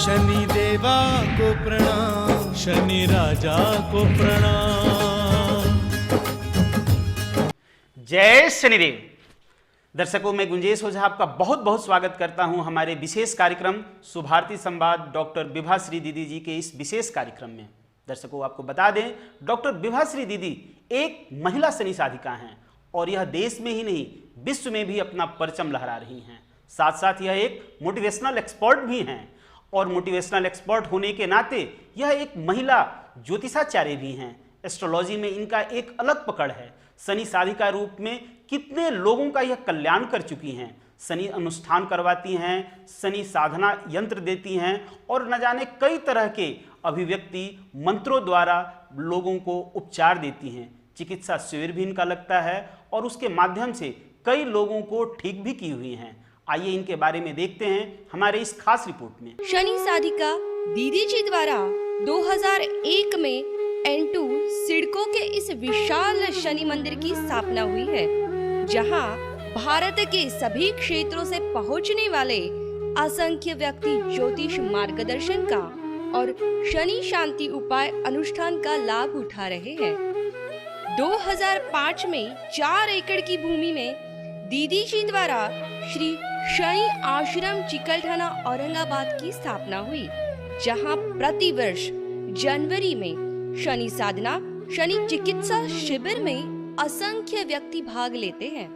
शनि देवा को प्रणाम, शनि राजा को प्रणाम। जय शनिदेव। दर्शकों, मैं गुंजेश ओझा आपका बहुत बहुत स्वागत करता हूं हमारे विशेष कार्यक्रम शुभारती संवाद डॉक्टर विभाश्री दीदी जी के इस विशेष कार्यक्रम में। दर्शकों, आपको बता दें, डॉक्टर विभाश्री दीदी एक महिला शनि साधिका हैं और यह देश में ही नहीं विश्व में भी अपना परचम लहरा रही हैं। साथ साथ यह एक मोटिवेशनल एक्सपर्ट भी हैं और मोटिवेशनल एक्सपर्ट होने के नाते यह एक महिला ज्योतिषाचार्य भी हैं। एस्ट्रोलॉजी में इनका एक अलग पकड़ है। शनि साधिका रूप में कितने लोगों का यह कल्याण कर चुकी हैं। शनि अनुष्ठान करवाती हैं, शनि साधना यंत्र देती हैं और न जाने कई तरह के अभिव्यक्ति मंत्रों द्वारा लोगों को उपचार देती हैं। चिकित्सा शिविर भी इनका लगता है और उसके माध्यम से कई लोगों को ठीक भी की हुई हैं। आइए इनके बारे में देखते हैं हमारे इस खास रिपोर्ट में। शनि साधिका दीदी जी द्वारा 2001 में N2 सिडको के इस विशाल शनि मंदिर की स्थापना हुई है, जहां भारत के सभी क्षेत्रों से पहुंचने वाले असंख्य व्यक्ति ज्योतिष मार्गदर्शन का और शनि शांति उपाय अनुष्ठान का लाभ उठा रहे हैं। 2005 में 4 एकड़ की भूमि में दीदी जी द्वारा श्री शनि आश्रम चिकलठाना औरंगाबाद की स्थापना हुई, जहां प्रतिवर्ष जनवरी में शनि साधना, शनि चिकित्सा शिविर में असंख्य व्यक्ति भाग लेते हैं।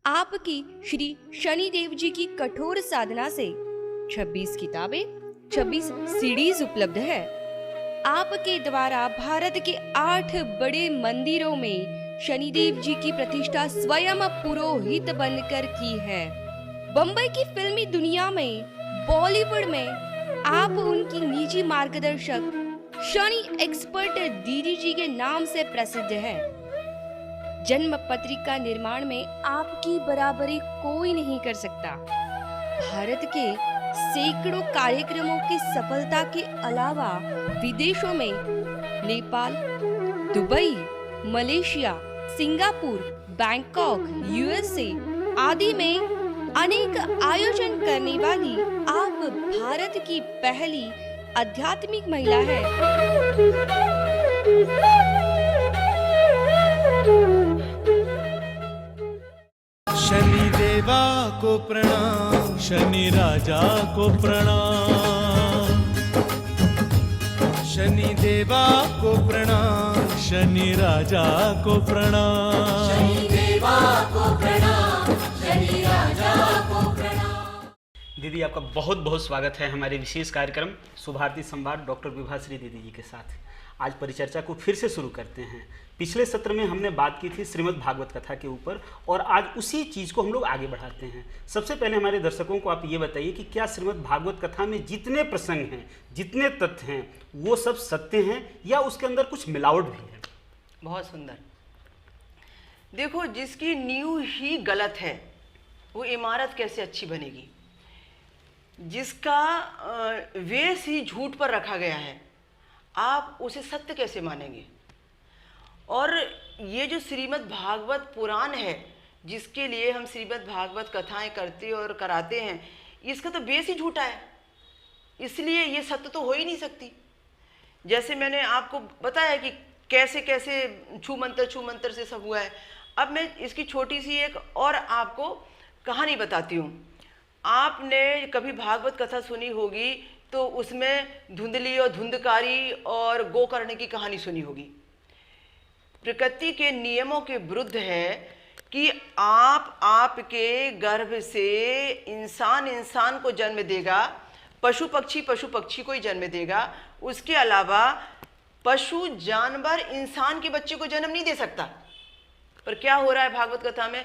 आपकी श्री शनिदेव जी की कठोर साधना से 26 किताबें, 26 सीडीज उपलब्ध है। आपके द्वारा भारत के 8 बड़े मंदिरों में शनिदेव जी की प्रतिष्ठा स्वयं पुरोहित बनकर की है। बम्बई की फिल्मी दुनिया में, बॉलीवुड में आप उनकी निजी मार्गदर्शक शनि एक्सपर्ट दीदी जी के नाम से प्रसिद्ध है। जन्म पत्रिका निर्माण में आपकी बराबरी कोई नहीं कर सकता। भारत के सैकड़ों कार्यक्रमों की सफलता के अलावा विदेशों में Nepal, Dubai, Malaysia, Singapore, Bangkok, USA आदि में अनेक आयोजन करने वाली आप भारत की पहली आध्यात्मिक महिला है। शनि देवा को प्रणाम, शनि राजा को प्रणाम। शनि देवा को प्रणाम, शनि राजा को प्रणाम। शनि देवा को प्रणाम, शनि राजा को प्रणाम। दीदी, आपका बहुत बहुत स्वागत है हमारे विशेष कार्यक्रम शुभारती संवाद डॉक्टर विभाश्री दीदी जी के साथ। आज परिचर्चा को फिर से शुरू करते हैं। पिछले सत्र में हमने बात की थी श्रीमद् भागवत कथा के ऊपर और आज उसी चीज़ को हम लोग आगे बढ़ाते हैं। सबसे पहले हमारे दर्शकों को आप ये बताइए कि क्या श्रीमद् भागवत कथा में जितने प्रसंग हैं, जितने तथ्य हैं, वो सब सत्य हैं या उसके अंदर कुछ मिलावट भी है? बहुत सुंदर। देखो, जिसकी नींव ही गलत है वो इमारत कैसे अच्छी बनेगी। जिसका वेश ही झूठ पर रखा गया है, आप उसे सत्य कैसे मानेंगे। और ये जो श्रीमद् भागवत पुराण है, जिसके लिए हम श्रीमद् भागवत कथाएं करते और कराते हैं, इसका तो बेस ही झूठा है, इसलिए ये सत्य तो हो ही नहीं सकती। जैसे मैंने आपको बताया कि कैसे कैसे छू मंत्र से सब हुआ है। अब मैं इसकी छोटी सी एक और आपको कहानी बताती हूँ। आपने कभी भागवत कथा सुनी होगी तो उसमें धुंधली और धुंधकारी और गोकर्ण की कहानी सुनी होगी। प्रकृति के नियमों के विरुद्ध है कि आपके गर्भ से इंसान को जन्म देगा, पशु पक्षी को ही जन्म देगा। उसके अलावा पशु जानवर इंसान के बच्चे को जन्म नहीं दे सकता। पर क्या हो रहा है भागवत कथा में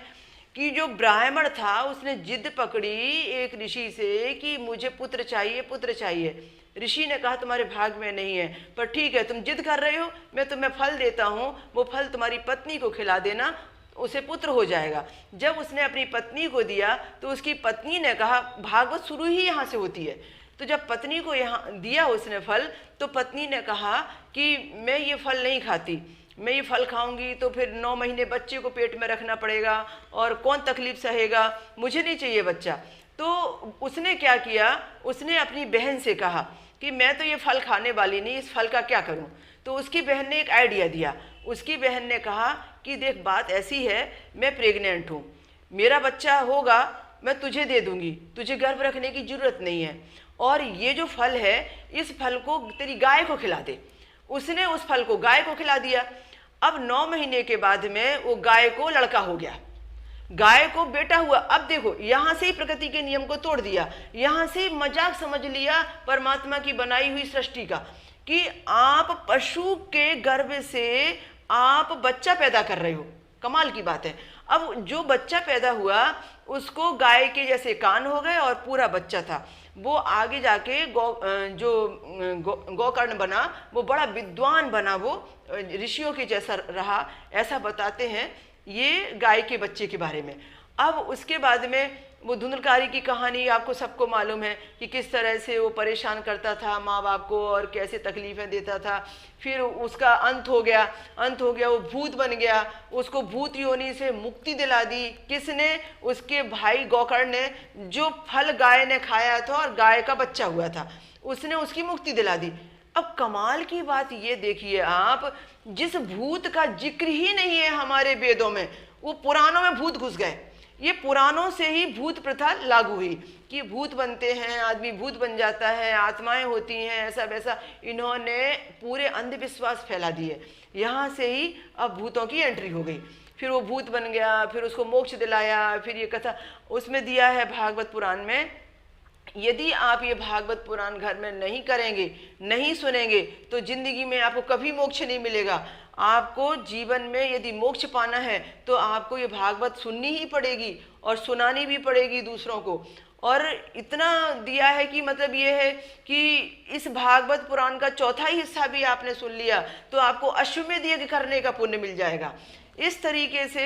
कि जो ब्राह्मण था उसने जिद पकड़ी एक ऋषि से कि मुझे पुत्र चाहिए, पुत्र चाहिए। ऋषि ने कहा तुम्हारे भाग में नहीं है, पर ठीक है तुम जिद कर रहे हो, मैं तुम्हें फल देता हूँ, वो फल तुम्हारी पत्नी को खिला देना, उसे पुत्र हो जाएगा। जब उसने अपनी पत्नी को दिया तो उसकी पत्नी ने कहा, भागवत शुरू ही यहाँ से होती है, तो जब पत्नी को यहाँ दिया उसने फल, तो पत्नी ने कहा कि मैं ये फल नहीं खाती, मैं ये फल खाऊंगी तो फिर 9 महीने बच्चे को पेट में रखना पड़ेगा और कौन तकलीफ सहेगा, मुझे नहीं चाहिए बच्चा। तो उसने क्या किया, उसने अपनी बहन से कहा कि मैं तो ये फल खाने वाली नहीं, इस फल का क्या करूं। तो उसकी बहन ने एक आइडिया दिया। उसकी बहन ने कहा कि देख बात ऐसी है, मैं प्रेग्नेंट हूँ, मेरा बच्चा होगा मैं तुझे दे दूंगी, तुझे गर्भ रखने की जरूरत नहीं है, और ये जो फल है इस फल को तेरी गाय को खिला दे। उसने उस फल को गाय को खिला दिया। अब 9 महीने के बाद में वो गाय को लड़का हो गया, गाय को बेटा हुआ। अब देखो यहाँ से ही प्रकृति के नियम को तोड़ दिया, यहाँ से मजाक समझ लिया परमात्मा की बनाई हुई सृष्टि का, कि आप पशु के गर्भ से आप बच्चा पैदा कर रहे हो। कमाल की बात है। अब जो बच्चा पैदा हुआ उसको गाय के जैसे कान हो गए और पूरा बच्चा था, वो आगे जाके गोकर्ण बना, वो बड़ा विद्वान बना, वो ऋषियों के जैसा रहा, ऐसा बताते हैं ये गाय के बच्चे के बारे में। अब उसके बाद में वो धुंधलकारी की कहानी आपको सबको मालूम है कि किस तरह से वो परेशान करता था माँ बाप को और कैसे तकलीफ़ें देता था। फिर उसका अंत हो गया, वो भूत बन गया, उसको भूत योनि से मुक्ति दिला दी किसने, उसके भाई गोकर्ण ने, जो फल गाय ने खाया था और गाय का बच्चा हुआ था, उसने उसकी मुक्ति दिला दी। अब कमाल की बात ये देखिए आप, जिस भूत का जिक्र ही नहीं है हमारे वेदों में, वो पुराणों में भूत घुस गए। ये पुराणों से ही भूत प्रथा लागू हुई कि भूत बनते हैं, आदमी भूत बन जाता है, आत्माएं होती हैं, ऐसा वैसा, इन्होंने पूरे अंधविश्वास फैला दिए। यहाँ से ही अब भूतों की एंट्री हो गई। फिर वो भूत बन गया, फिर उसको मोक्ष दिलाया। फिर ये कथा उसमें दिया है भागवत पुराण में, यदि आप ये भागवत पुराण घर में नहीं करेंगे, नहीं सुनेंगे, तो जिंदगी में आपको कभी मोक्ष नहीं मिलेगा। आपको जीवन में यदि मोक्ष पाना है तो आपको ये भागवत सुननी ही पड़ेगी और सुनानी भी पड़ेगी दूसरों को। और इतना दिया है कि मतलब ये है कि इस भागवत पुराण का 4था हिस्सा भी आपने सुन लिया तो आपको अश्वमेध यज्ञ करने का पुण्य मिल जाएगा। इस तरीके से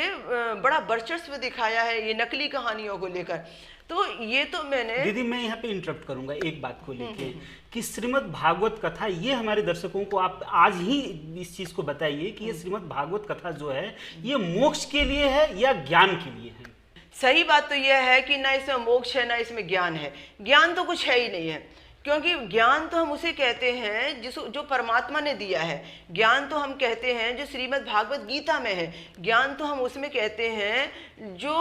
बड़ा वर्चस्व दिखाया है ये नकली कहानियों को लेकर। तो ये तो मैंने दीदी, मैं यहाँ पे इंटरप्ट करूंगा एक बात को लेके कि श्रीमद् भागवत कथा, ये हमारे दर्शकों को आप आज ही इस चीज को बताइए कि ये श्रीमद् भागवत कथा जो है ये मोक्ष के लिए है या ज्ञान के लिए है? सही बात तो यह है कि ना इसमें मोक्ष है ना इसमें ज्ञान है। ज्ञान तो कुछ है ही नहीं है, क्योंकि ज्ञान तो हम उसे कहते हैं जो परमात्मा ने दिया है। ज्ञान तो हम कहते हैं जो श्रीमद् भागवत गीता में है। ज्ञान तो हम उसमें कहते हैं जो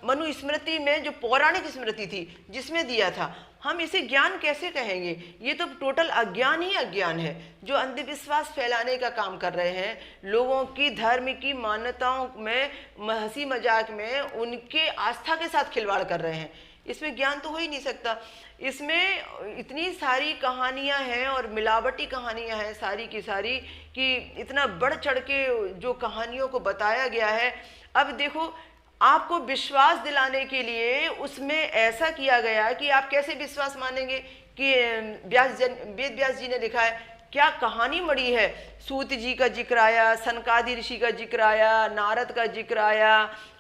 मनुस्मृति में, जो पौराणिक स्मृति थी जिसमें दिया था। हम इसे ज्ञान कैसे कहेंगे? ये तो टोटल अज्ञान ही अज्ञान है, जो अंधविश्वास फैलाने का काम कर रहे हैं। लोगों की धर्म की मान्यताओं में, हंसी मजाक में उनके आस्था के साथ खिलवाड़ कर रहे हैं। इसमें ज्ञान तो हो ही नहीं सकता। इसमें इतनी सारी कहानियां हैं और मिलावटी कहानियां हैं सारी की सारी, कि इतना बढ़ चढ़ के जो कहानियों को बताया गया है। अब देखो, आपको विश्वास दिलाने के लिए उसमें ऐसा किया गया कि आप कैसे विश्वास मानेंगे कि वेद व्यास जी ने लिखा है। क्या कहानी मड़ी है। सूत जी का जिक्र आया, सनकादि ऋषि का जिक्र आया, नारद का जिक्र आया,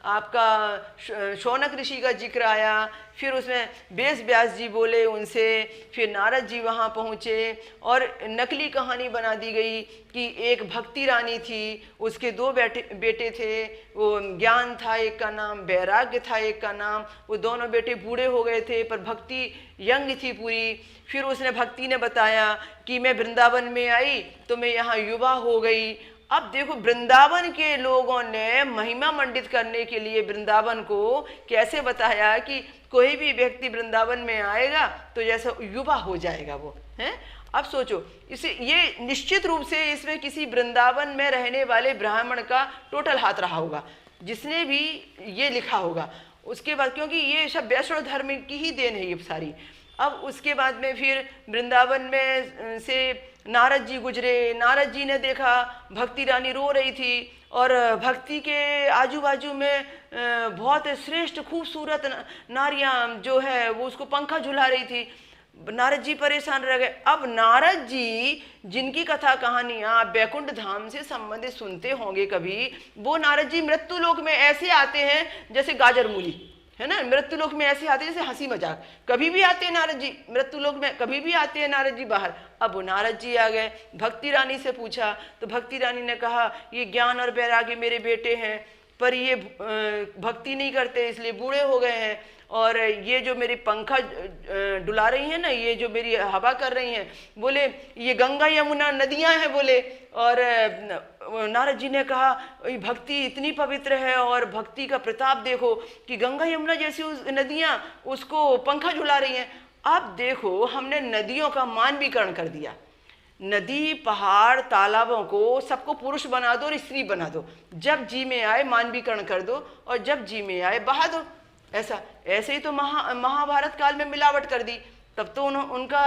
आपका शौनक ऋषि का जिक्र आया, फिर उसमें वेद व्यास जी बोले उनसे, फिर नारद जी वहाँ पहुँचे और नकली कहानी बना दी गई कि एक भक्ति रानी थी, उसके 2 बेटे थे। वो ज्ञान था एक का नाम, वैराग्य था एक का नाम। वो दोनों बेटे बूढ़े हो गए थे पर भक्ति यंग थी पूरी। फिर उसने भक्ति ने बताया कि मैं वृंदावन में आई तो मैं यहाँ युवा हो गई। अब देखो, वृंदावन के लोगों ने महिमा मंडित करने के लिए वृंदावन को कैसे बताया कि कोई भी व्यक्ति वृंदावन में आएगा तो जैसा युवा हो जाएगा वो है। अब सोचो, इसे ये निश्चित रूप से इसमें किसी वृंदावन में रहने वाले ब्राह्मण का टोटल हाथ रहा होगा जिसने भी ये लिखा होगा। उसके बाद, क्योंकि ये सब वैष्णव धर्म की ही देन है ये सारी। अब उसके बाद में फिर वृंदावन में से नारद जी गुजरे। नारद जी ने देखा भक्ति रानी रो रही थी और भक्ति के आजू बाजू में बहुत श्रेष्ठ खूबसूरत नारियां जो है वो उसको पंखा झुला रही थी। नारद जी परेशान रह गए। अब नारद जी जिनकी कथा कहानियां बैकुंठ धाम से संबंधित सुनते होंगे कभी, वो नारद जी मृत्यु लोक में ऐसे आते हैं जैसे गाजर मूली, है ना। मृत्यु लोक में ऐसे आते हैं जैसे हंसी मजाक, कभी भी आते हैं नारद जी मृत्यु लोक में, कभी भी आते हैं नारद जी बाहर। अब वो नारद जी आ गए, भक्ति रानी से पूछा तो भक्ति रानी ने कहा ये ज्ञान और वैराग्य मेरे बेटे हैं, पर ये भक्ति नहीं करते इसलिए बूढ़े हो गए हैं, और ये जो मेरी पंखा डुला रही हैं ना, ये जो मेरी हवा कर रही हैं, बोले ये गंगा यमुना नदियां हैं बोले। और नारद जी ने कहा भक्ति इतनी पवित्र है और भक्ति का प्रताप देखो कि गंगा यमुना जैसी नदियां उसको पंखा झुला रही हैं। अब देखो हमने नदियों का मानवीकरण कर दिया। नदी पहाड़ तालाबों को सबको पुरुष बना दो और स्त्री बना दो, जब जी में आए मानवीकरण कर दो और जब जी में आए बहा दो। ऐसे ही तो महाभारत काल में मिलावट कर दी, तब तो उनका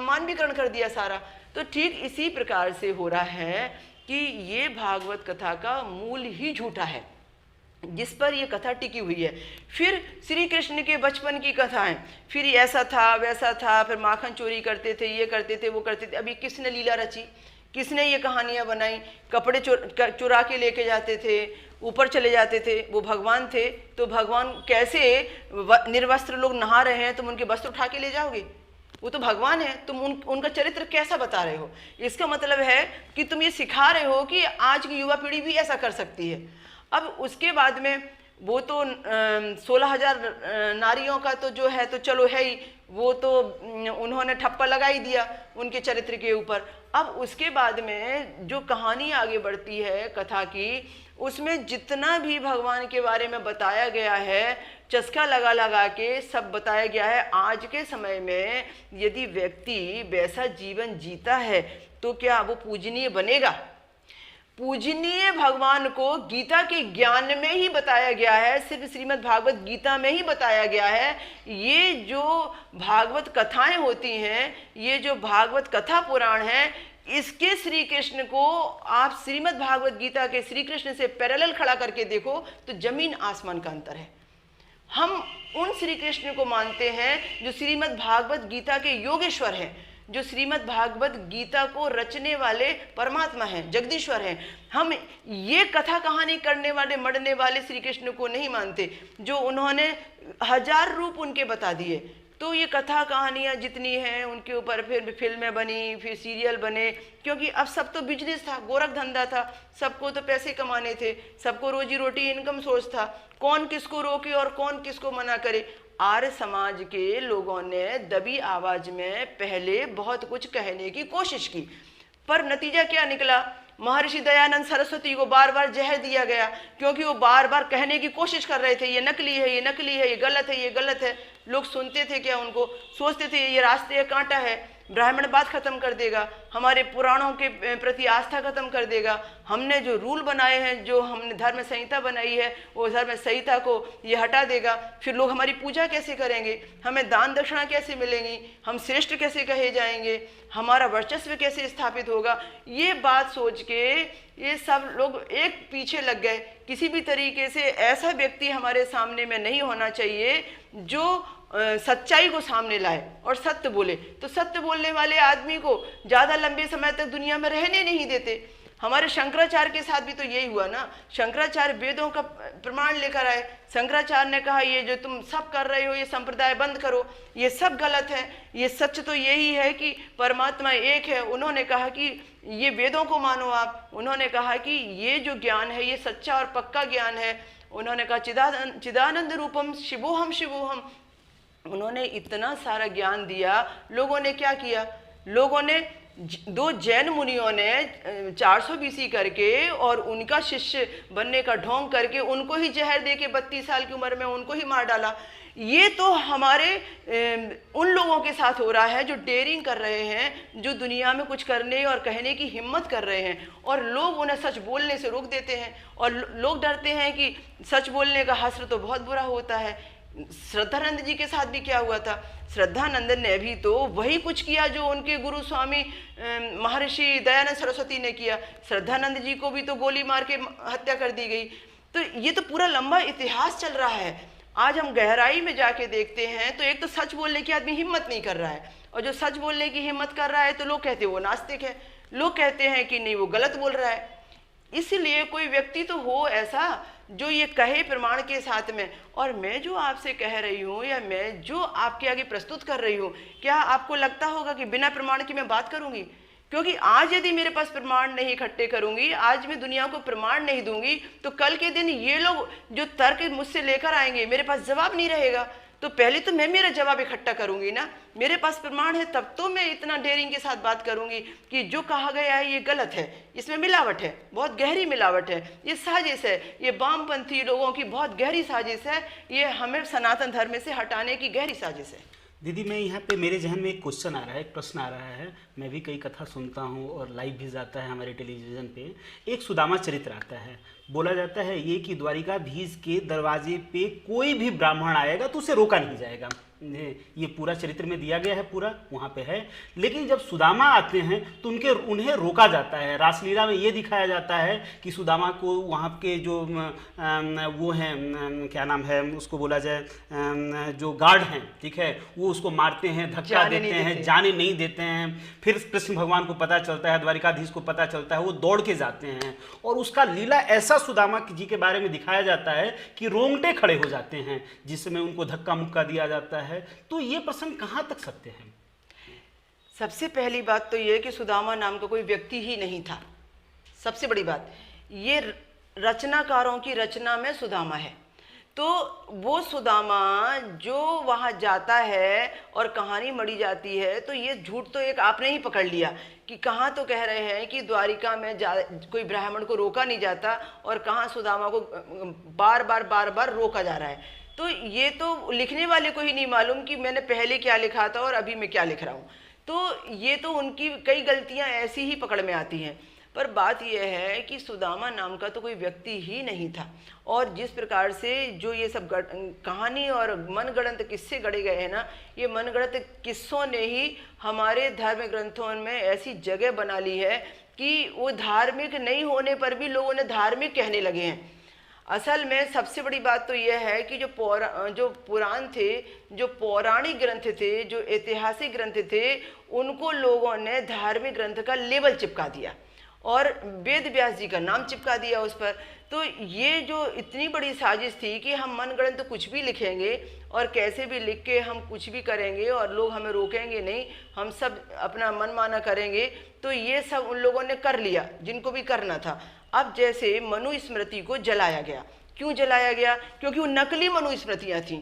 मानवीकरण कर दिया सारा। तो ठीक इसी प्रकार से हो रहा है कि ये भागवत कथा का मूल ही झूठा है, जिस पर ये कथा टिकी हुई है। फिर श्री कृष्ण के बचपन की कथाएं, फिर ऐसा था वैसा था, फिर माखन चोरी करते थे, ये करते थे वो करते थे। अभी किसने लीला रची, किसने ये कहानियां बनाई? कपड़े चुरा के लेके जाते थे, ऊपर चले जाते थे, वो भगवान थे तो भगवान कैसे निर्वस्त्र लोग नहा रहे हैं तुम उनके वस्त्र उठा के ले जाओगे? वो तो भगवान है, तुम उनका चरित्र कैसा बता रहे हो? इसका मतलब है कि तुम ये सिखा रहे हो कि आज की युवा पीढ़ी भी ऐसा कर सकती है। अब उसके बाद में वो तो 16,000 नारियों का तो जो है तो चलो है ही, वो तो उन्होंने ठप्पा लगा ही दिया उनके चरित्र के ऊपर। अब उसके बाद में जो कहानी आगे बढ़ती है कथा की, उसमें जितना भी भगवान के बारे में बताया गया है, चस्का लगा लगा के सब बताया गया है। आज के समय में यदि व्यक्ति वैसा जीवन जीता है तो क्या वो पूजनीय बनेगा? पूजनीय भगवान को गीता के ज्ञान में ही बताया गया है, सिर्फ श्रीमद् भागवत गीता में ही बताया गया है। ये जो भागवत कथाएं होती हैं, ये जो भागवत कथा पुराण है, इसके श्री कृष्ण को आप श्रीमद् भागवत गीता के श्री कृष्ण से पैरेलल खड़ा करके देखो तो जमीन आसमान का अंतर है। हम उन श्री कृष्ण को मानते हैं जो श्रीमद् भागवत गीता के योगेश्वर हैं, जो श्रीमद् भागवत गीता को रचने वाले परमात्मा हैं, जगदीश्वर हैं। हम ये कथा कहानी करने वाले मरने वाले श्री कृष्ण को नहीं मानते, जो उन्होंने 1000 रूप उनके बता दिए। तो ये कथा कहानियाँ जितनी हैं उनके ऊपर फिर फिल्में बनी, फिर सीरियल बने, क्योंकि अब सब तो बिजनेस था, गोरख धंधा था, सबको तो पैसे कमाने थे, सबको रोजी रोटी इनकम सोर्स था। कौन किसको रोके और कौन किसको मना करे? आर्य समाज के लोगों ने दबी आवाज में पहले बहुत कुछ कहने की कोशिश की, पर नतीजा क्या निकला? महर्षि दयानंद सरस्वती को बार बार जहर दिया गया, क्योंकि वो बार बार कहने की कोशिश कर रहे थे ये नकली है, ये नकली है, ये गलत है, ये गलत है। लोग सुनते थे क्या उनको? सोचते थे ये रास्ते का कांटा है, ब्राह्मण बात खत्म कर देगा, हमारे पुराणों के प्रति आस्था खत्म कर देगा। हमने जो रूल बनाए हैं, जो हमने धर्म संहिता बनाई है, वो धर्म संहिता को ये हटा देगा। फिर लोग हमारी पूजा कैसे करेंगे? हमें दान दक्षिणा कैसे मिलेंगी? हम श्रेष्ठ कैसे कहे जाएंगे? हमारा वर्चस्व कैसे स्थापित होगा? ये बात सोच के ये सब लोग एक पीछे लग गए। किसी भी तरीके से ऐसा व्यक्ति हमारे सामने में नहीं होना चाहिए जो सच्चाई को सामने लाए और सत्य बोले। तो सत्य बोलने वाले आदमी को ज़्यादा लंबे समय तक दुनिया में रहने नहीं देते। हमारे शंकराचार्य के साथ भी तो यही हुआ ना। शंकराचार्य वेदों का प्रमाण लेकर आए। शंकराचार्य ने कहा ये जो तुम सब कर रहे हो, ये संप्रदाय बंद करो, ये सब गलत है, ये सच तो यही है कि परमात्मा एक है। उन्होंने कहा कि ये वेदों को मानो आप। उन्होंने कहा कि ये जो ज्ञान है ये सच्चा और पक्का ज्ञान है। उन्होंने कहा चिदानंद रूपम शिवोहम शिवोहम। उन्होंने इतना सारा ज्ञान दिया। लोगों ने क्या किया? लोगों ने 2 जैन मुनियों ने 400 BC करके और उनका शिष्य बनने का ढोंग करके उनको ही जहर दे के 32 साल की उम्र में उनको ही मार डाला। ये तो हमारे उन लोगों के साथ हो रहा है जो डेयरिंग कर रहे हैं, जो दुनिया में कुछ करने और कहने की हिम्मत कर रहे हैं, और लोग उन्हें सच बोलने से रोक देते हैं। और लोग डरते हैं कि सच बोलने का हश्र तो बहुत बुरा होता है। श्रद्धानंद जी के साथ भी क्या हुआ था? श्रद्धानंद ने भी तो वही कुछ किया जो उनके गुरु स्वामी महर्षि दयानंद सरस्वती ने किया। श्रद्धानंद जी को भी तो गोली मार के हत्या कर दी गई। तो ये तो पूरा लंबा इतिहास चल रहा है। आज हम गहराई में जाके देखते हैं तो एक तो सच बोलने की आदमी हिम्मत नहीं कर रहा है, और जो सच बोलने की हिम्मत कर रहा है तो लोग कहते हैं वो नास्तिक है, लोग कहते हैं कि नहीं वो गलत बोल रहा है। इसलिए कोई व्यक्ति तो हो ऐसा जो ये कहे प्रमाण के साथ में, और मैं जो आपसे कह रही हूँ या मैं जो आपके आगे प्रस्तुत कर रही हूँ, क्या आपको लगता होगा कि बिना प्रमाण की मैं बात करूँगी? क्योंकि आज यदि मेरे पास प्रमाण नहीं इकट्ठे करूंगी, आज मैं दुनिया को प्रमाण नहीं दूंगी, तो कल के दिन ये लोग जो तर्क मुझसे लेकर आएंगे, मेरे पास जवाब नहीं रहेगा। तो पहले तो मैं मेरा जवाब इकट्ठा करूंगी ना, मेरे पास प्रमाण है तब तो मैं इतना डेयरिंग के साथ बात करूंगी कि जो कहा गया है ये गलत है, इसमें मिलावट है, बहुत गहरी मिलावट है, ये साजिश है, ये वामपंथी लोगों की बहुत गहरी साजिश है, ये हमें सनातन धर्म से हटाने की गहरी साजिश है। दीदी, मैं यहाँ पे मेरे जहन में एक क्वेश्चन आ रहा है, एक प्रश्न आ रहा है। मैं भी कई कथा सुनता हूँ और लाइव भी जाता है हमारे टेलीविज़न पे। एक सुदामा चरित्र आता है, बोला जाता है ये कि द्वारिकाधीश के दरवाजे पे कोई भी ब्राह्मण आएगा तो उसे रोका नहीं जाएगा। ये पूरा चरित्र में दिया गया है, पूरा वहाँ पे है। लेकिन जब सुदामा आते हैं तो उन्हें रोका जाता है। रासलीला में ये दिखाया जाता है कि सुदामा को वहाँ के जो वो हैं, क्या नाम है उसको बोला जाए, जो गार्ड हैं, ठीक है, वो उसको मारते हैं, धक्का देते हैं, जाने नहीं देते हैं। फिर कृष्ण भगवान को पता चलता है, द्वारिकाधीश को पता चलता है, वो दौड़ के जाते हैं और उसका लीला ऐसा सुदामा जी के बारे में दिखाया जाता है कि रोंगटे खड़े हो जाते हैं, जिसमें उनको धक्का मुक्का दिया जाता है। तो ये प्रसंग कहां तक सत्य है? सबसे पहली बात तो ये कि सुदामा नाम का कोई व्यक्ति ही नहीं था। सबसे बड़ी बात ये रचनाकारों की रचना में सुदामा है। तो वो सुदामा जो वहाँ जाता है और कहानी मढ़ी जाती है, तो ये झूठ तो एक आपने ही पकड़ लिया कि कहाँ तो कह रहे हैं कि द्वारिका में कोई ब्राह्मण को रोका नहीं जाता और कहाँ सुदामा को बार बार रोका जा रहा है। तो ये तो लिखने वाले को ही नहीं मालूम कि मैंने पहले क्या लिखा था और अभी मैं क्या लिख रहा हूँ। तो ये तो उनकी कई गलतियाँ ऐसी ही पकड़ में आती हैं। पर बात यह है कि सुदामा नाम का तो कोई व्यक्ति ही नहीं था, और जिस प्रकार से जो ये सब कहानी और मनगढ़ंत किस्से गढ़े गए हैं ना, ये मनगढ़ंत किस्सों ने ही हमारे धर्म ग्रंथों में ऐसी जगह बना ली है कि वो धार्मिक नहीं होने पर भी लोग उन्हें धार्मिक कहने लगे हैं। असल में सबसे बड़ी बात तो यह है कि जो पुराण थे, जो पौराणिक ग्रंथ थे, जो ऐतिहासिक ग्रंथ थे, उनको लोगों ने धार्मिक ग्रंथ का लेबल चिपका दिया और वेद व्यास जी का नाम चिपका दिया उस पर। तो ये जो इतनी बड़ी साजिश थी कि हम मनगढ़ंत कुछ भी लिखेंगे और कैसे भी लिख के हम कुछ भी करेंगे और लोग हमें रोकेंगे नहीं, हम सब अपना मनमाना करेंगे, तो ये सब उन लोगों ने कर लिया जिनको भी करना था। अब जैसे मनुस्मृति को जलाया गया, क्यों जलाया गया? क्योंकि वो नकली मनुस्मृतियाँ थीं।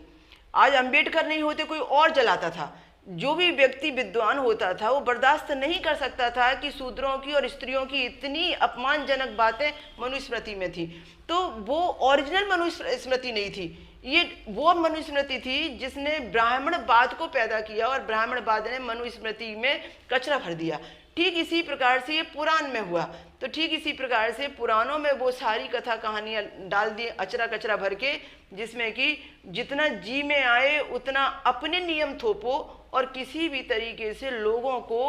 आज अंबेडकर नहीं होते कोई और जलाता था। जो भी व्यक्ति विद्वान होता था वो बर्दाश्त नहीं कर सकता था कि शूद्रों की और स्त्रियों की इतनी अपमानजनक बातें मनुस्मृति में थी। तो वो ओरिजिनल मनुस्मृति नहीं थी, ये वो मनुस्मृति थी जिसने ब्राह्मणवाद को पैदा किया और ब्राह्मणवाद ने मनुस्मृति में कचरा भर दिया। ठीक इसी प्रकार से ये पुराण में हुआ। तो ठीक इसी प्रकार से पुराणों में वो सारी कथा कहानियाँ डाल दी अचरा कचरा भर के, जिसमें कि जितना जी में आए उतना अपने नियम थोपो और किसी भी तरीके से लोगों को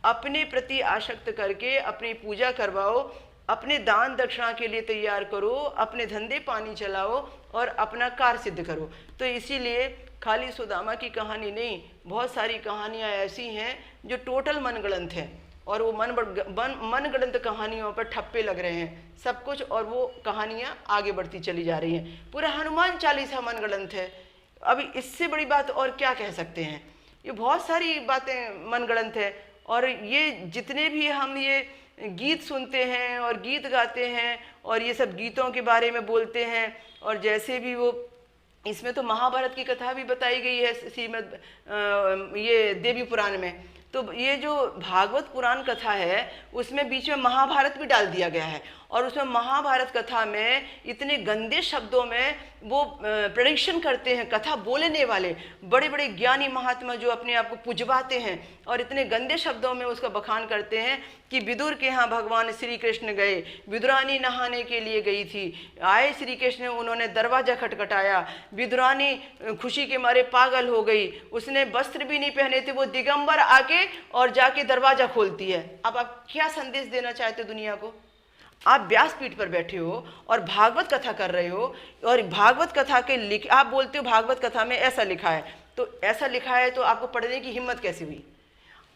अपने प्रति आसक्त करके अपनी पूजा करवाओ, अपने दान दक्षिणा के लिए तैयार करो, अपने धंधे पानी चलाओ और अपना कार्य सिद्ध करो। तो इसीलिए खाली सुदामा की कहानी नहीं, बहुत सारी कहानियाँ ऐसी हैं जो टोटल मनगढ़ंत हैं और वो मनगढ़ंत कहानियों पर ठप्पे लग रहे हैं सब कुछ, और वो कहानियाँ आगे बढ़ती चली जा रही हैं। पूरा हनुमान चालीसा मनगढ़ंत है। अभी इससे बड़ी बात और क्या कह सकते हैं? ये बहुत सारी बातें मनगढ़ंत है। और ये जितने भी हम ये गीत सुनते हैं और गीत गाते हैं और ये सब गीतों के बारे में बोलते हैं, और जैसे भी वो इसमें तो महाभारत की कथा भी बताई गई है श्रीमद् ये देवी पुराण में। तो ये जो भागवत पुराण कथा है उसमें बीच में महाभारत भी डाल दिया गया है, और उसमें महाभारत कथा में इतने गंदे शब्दों में वो प्रेडिक्शन करते हैं, कथा बोलने वाले बड़े बड़े ज्ञानी महात्मा जो अपने आप को पुजवाते हैं और इतने गंदे शब्दों में उसका बखान करते हैं कि विदुर के यहाँ भगवान श्री कृष्ण गए, विदुरानी नहाने के लिए गई थी, आए श्री कृष्ण, उन्होंने दरवाजा खटखटाया, विदुरानी खुशी के मारे पागल हो गई, उसने वस्त्र भी नहीं पहने थे, वो दिगंबर आके और जाके दरवाजा खोलती है। अब आप क्या संदेश देना चाहते हो दुनिया को? आप व्यासपीठ पर बैठे हो और भागवत कथा कर रहे हो और भागवत कथा के आप बोलते हो भागवत कथा में ऐसा लिखा है, तो ऐसा लिखा है तो आपको पढ़ने की हिम्मत कैसे हुई?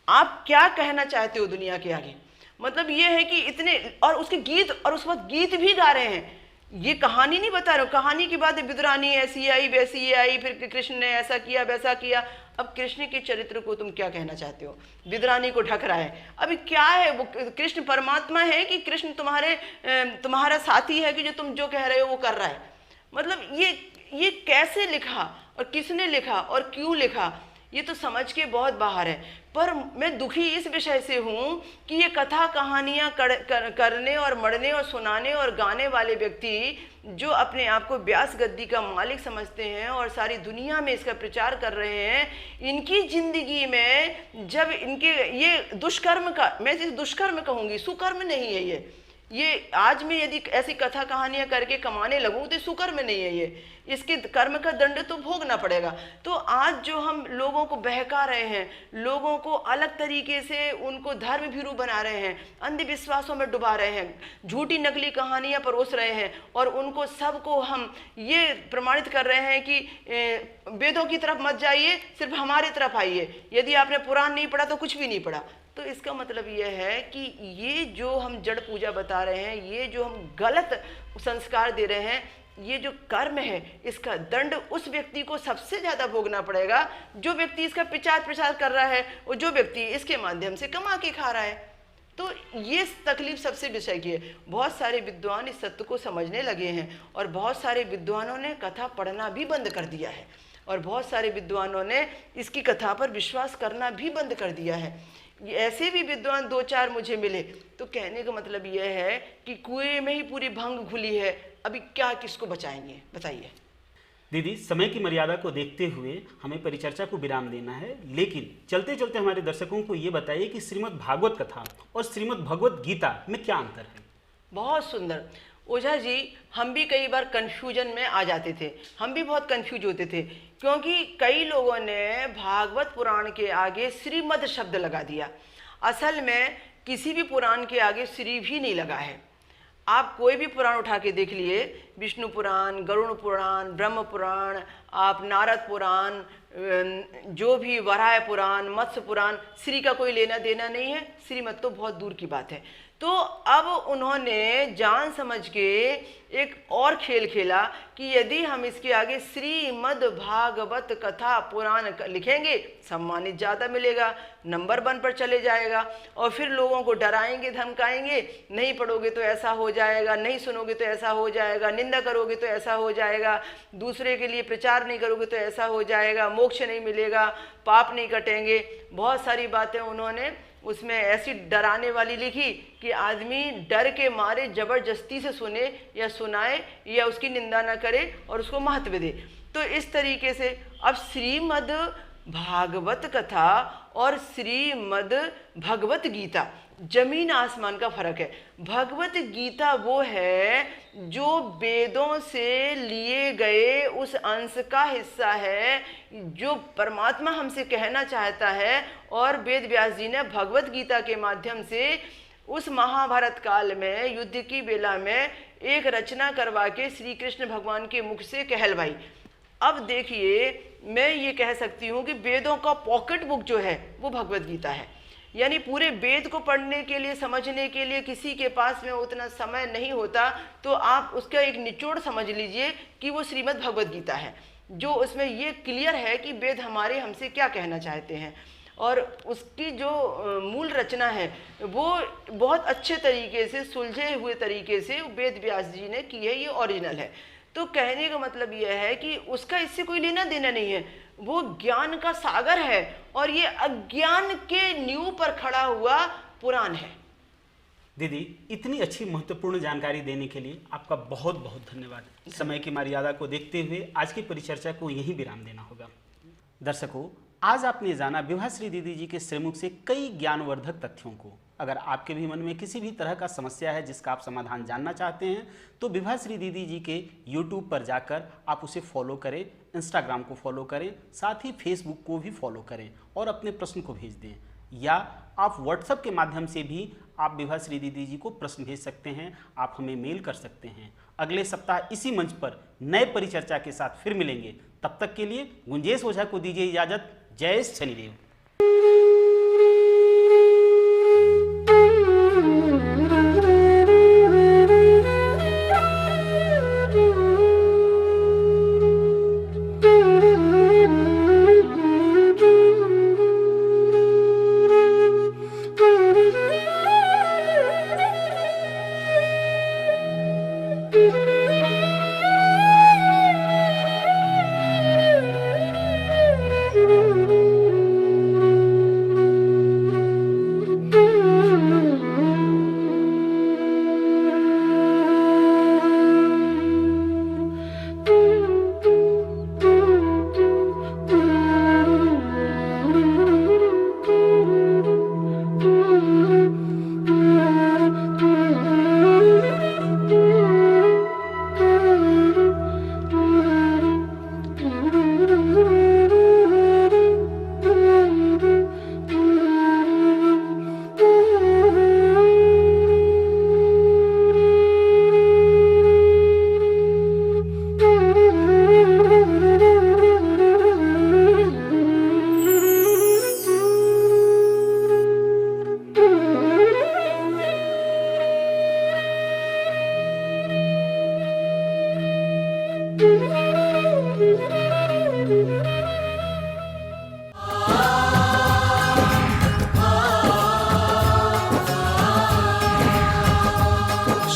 आप क्या कहना चाहते हो दुनिया के आगे? मतलब ये है कि इतने, और उसके गीत, और उस वक्त गीत भी गा रहे हैं, ये कहानी नहीं बता रहे हो। कहानी की बात है, विदुरानी ऐसी आई वैसी आई, फिर कृष्ण ने ऐसा किया वैसा किया। अब कृष्ण के चरित्र को तुम क्या कहना चाहते हो? विदुरानी को ढक रहा है। अभी क्या है वो? कृष्ण परमात्मा है कि कृष्ण तुम्हारा साथी है कि जो तुम जो कह रहे हो वो कर रहा है? मतलब ये कैसे लिखा और किसने लिखा और क्यों लिखा, ये तो समझ के बहुत बाहर है। पर मैं दुखी इस विषय से हूँ कि ये कथा कहानियाँ करने और मढ़ने और सुनाने और गाने वाले व्यक्ति जो अपने आप को व्यास गद्दी का मालिक समझते हैं और सारी दुनिया में इसका प्रचार कर रहे हैं, इनकी जिंदगी में जब इनके ये दुष्कर्म का, मैं इसे दुष्कर्म कहूँगी, सुकर्म नहीं है ये आज में यदि ऐसी कथा कहानियां करके कमाने लगूं तो सुकर्म नहीं है ये, इसके कर्म का दंड तो भोगना पड़ेगा। तो आज जो हम लोगों को बहका रहे हैं, लोगों को अलग तरीके से उनको धर्म भीरू बना रहे हैं, अंधविश्वासों में डुबा रहे हैं, झूठी नकली कहानियां परोस रहे हैं और उनको सबको हम ये प्रमाणित कर रहे हैं कि वेदों की तरफ मत जाइए, सिर्फ हमारी तरफ आइए, यदि आपने पुराण नहीं पढ़ा तो कुछ भी नहीं पढ़ा। तो इसका मतलब यह है कि ये जो हम जड़ पूजा बता रहे हैं, ये जो हम गलत संस्कार दे रहे हैं, ये जो कर्म है, इसका दंड उस व्यक्ति को सबसे ज़्यादा भोगना पड़ेगा जो व्यक्ति इसका प्रचार कर रहा है और जो व्यक्ति इसके माध्यम से कमा के खा रहा है। तो ये तकलीफ सबसे विषय की है। बहुत सारे विद्वान इस सत्य को समझने लगे हैं और बहुत सारे विद्वानों ने कथा पढ़ना भी बंद कर दिया है और बहुत सारे विद्वानों ने इसकी कथा पर विश्वास करना भी बंद कर दिया है। ऐसे भी विद्वान दो चार मुझे मिले। तो कहने का मतलब यह है कि कुएं में ही पूरी भंग घुली है, अभी क्या किसको बचाएंगे, बताइए। दीदी, समय की मर्यादा को देखते हुए हमें परिचर्चा को विराम देना है, लेकिन चलते चलते हमारे दर्शकों को ये बताइए कि श्रीमद् भागवत कथा और श्रीमद् भगवत गीता में क्या अंतर है? बहुत सुंदर ओझा जी, हम भी कई बार कंफ्यूजन में आ जाते थे, हम भी बहुत कंफ्यूज होते थे, क्योंकि कई लोगों ने भागवत पुराण के आगे श्रीमद् शब्द लगा दिया। असल में किसी भी पुराण के आगे श्री भी नहीं लगा है। आप कोई भी पुराण उठा के देख लिए, विष्णु पुराण, गरुड़ पुराण, ब्रह्म पुराण, आप नारद पुराण, जो भी वराह पुराण, मत्स्य पुराण, श्री का कोई लेना देना नहीं है, श्रीमद् तो बहुत दूर की बात है। तो अब उन्होंने जान समझ के एक और खेल खेला कि यदि हम इसके आगे श्रीमद् भागवत कथा पुराण लिखेंगे, सम्मानित ज़्यादा मिलेगा, नंबर 1 पर चले जाएगा और फिर लोगों को डराएंगे, धमकाएंगे, नहीं पढ़ोगे तो ऐसा हो जाएगा, नहीं सुनोगे तो ऐसा हो जाएगा, निंदा करोगे तो ऐसा हो जाएगा, दूसरे के लिए प्रचार नहीं करोगे तो ऐसा हो जाएगा, मोक्ष नहीं मिलेगा, पाप नहीं कटेंगे। बहुत सारी बातें उन्होंने उसमें ऐसी डराने वाली लिखी कि आदमी डर के मारे जबरदस्ती से सुने या सुनाए या उसकी निंदा न करे और उसको महत्व दे। तो इस तरीके से अब श्रीमद् भागवत कथा और श्रीमद् भगवत गीता, जमीन आसमान का फर्क है। भगवत गीता वो है जो वेदों से लिए गए उस अंश का हिस्सा है जो परमात्मा हमसे कहना चाहता है, और वेद व्यास जी ने भगवत गीता के माध्यम से उस महाभारत काल में युद्ध की बेला में एक रचना करवा के श्री कृष्ण भगवान के मुख से कहलवाई। अब देखिए, मैं ये कह सकती हूँ कि वेदों का पॉकेट बुक जो है वो भगवत गीता है। यानी पूरे वेद को पढ़ने के लिए, समझने के लिए किसी के पास में उतना समय नहीं होता, तो आप उसका एक निचोड़ समझ लीजिए कि वो श्रीमद् भगवत गीता है, जो उसमें ये क्लियर है कि वेद हमारे हमसे क्या कहना चाहते हैं। और उसकी जो मूल रचना है वो बहुत अच्छे तरीके से, सुलझे हुए तरीके से वेद व्यास जी ने की है, ये ओरिजिनल है। तो कहने का मतलब यह है कि उसका इससे कोई लेना देना नहीं है, वो ज्ञान का सागर है और ये अज्ञान के नींव पर खड़ा हुआ पुराण है। दीदी, इतनी अच्छी महत्वपूर्ण जानकारी देने के लिए आपका बहुत बहुत धन्यवाद। समय की मर्यादा को देखते हुए आज की परिचर्चा को यहीं विराम देना होगा। दर्शकों, आज आपने जाना विभाश्री दीदी जी के श्रीमुख से कई ज्ञानवर्धक तथ्यों को। अगर आपके भी मन में किसी भी तरह का समस्या है जिसका आप समाधान जानना चाहते हैं तो विभाश्री दीदी जी के YouTube पर जाकर आप उसे फॉलो करें, Instagram को फॉलो करें, साथ ही Facebook को भी फॉलो करें और अपने प्रश्न को भेज दें। या आप WhatsApp के माध्यम से भी आप विभाश्री दीदी जी को प्रश्न भेज सकते हैं, आप हमें मेल कर सकते हैं। अगले सप्ताह इसी मंच पर नए परिचर्चा के साथ फिर मिलेंगे। तब तक के लिए गुंजेश ओझा को दीजिए इजाजत। जय शनिदेव।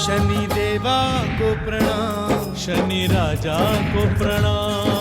शनि देवा को प्रणाम, शनि राजा को प्रणाम।